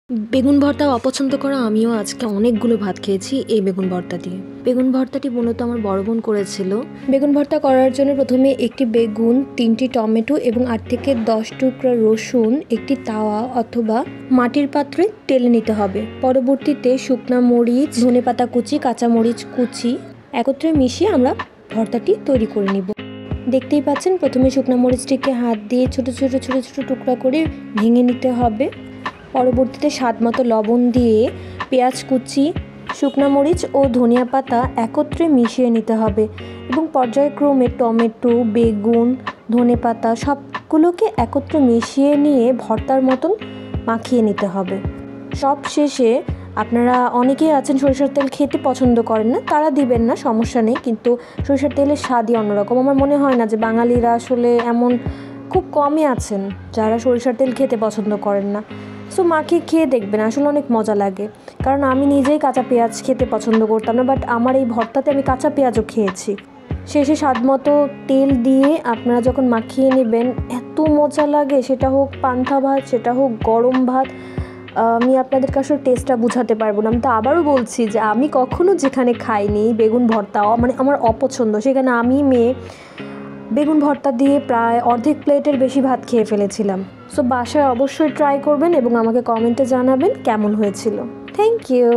বেগুন ভর্তা অপছন্দ করা আমিও আজকে অনেকগুলো ভাত খেয়েছি এই বেগুন ভর্তা দিয়ে। বেগুন ভর্তাটি মূলত আমার বড় বোন করেছিল। বেগুন ভর্তা করার জন্য প্রথমে একটি বেগুন, 3টি টমেটো এবং 8 থেকে 10 টুকরা রসুন একটি তাওয়া অথবা মাটির পাত্রে টেলে নিতে হবে। পরবর্তীতে শুকনা মরিচ, ধনেপাতা কুচি, কাঁচা মরিচ কুচি একত্রে মিশিয়ে আমরা ভর্তাটি তৈরি করে নিব। দেখতেই পাচ্ছেন, প্রথমে শুকনা মরিচটিকে হাত দিয়ে ছোট ছোট ছোট ছোট টুকরা করে ভেঙে নিতে হবে। পরবর্তীতে স্বাদ মতো লবণ দিয়ে পেঁয়াজ কুচি, শুকনা মরিচ ও ধনিয়া পাতা একত্রে মিশিয়ে নিতে হবে এবং পর্যায়ক্রমে টমেটো, বেগুন, ধনেপাতা সবগুলোকে একত্রে মিশিয়ে নিয়ে ভর্তার মতন মাখিয়ে নিতে হবে। সব শেষে আপনারা অনেকেই আছেন সরিষার তেল খেতে পছন্দ করেন না, তারা দিবেন না, সমস্যা নেই, কিন্তু সরিষার তেলের স্বাদই অন্যরকম। আমার মনে হয় না যে বাঙালিরা আসলে এমন খুব কমই আছেন যারা সরিষার তেল খেতে পছন্দ করেন না। সো মাখিয়ে খেয়ে দেখবেন, আসলে অনেক মজা লাগে। কারণ আমি নিজেই কাঁচা পেঁয়াজ খেতে পছন্দ করতাম না, বাট আমার এই ভর্তাতে আমি কাঁচা পেঁয়াজও খেয়েছি। শেষে স্বাদ মতো তেল দিয়ে আপনারা যখন মাখিয়ে নেবেন এত মজা লাগে, সেটা হোক পান্তা ভাত, সেটা হোক গরম ভাত। আমি আপনাদেরকে আসলে টেস্টটা বুঝাতে পারবো না। আমি তো আবারও বলছি যে আমি কখনো যেখানে খাইনি বেগুন ভর্তা, মানে আমার অপছন্দ, সেখানে আমি মেয়ে বেগুন ভর্তা দিয়ে প্রায় অর্ধেক প্লেটের বেশি ভাত খেয়ে ফেলেছিলাম। সো বাসায় অবশ্যই ট্রাই করবেন এবং আমাকে কমেন্টে জানাবেন কেমন হয়েছিল। Thank you.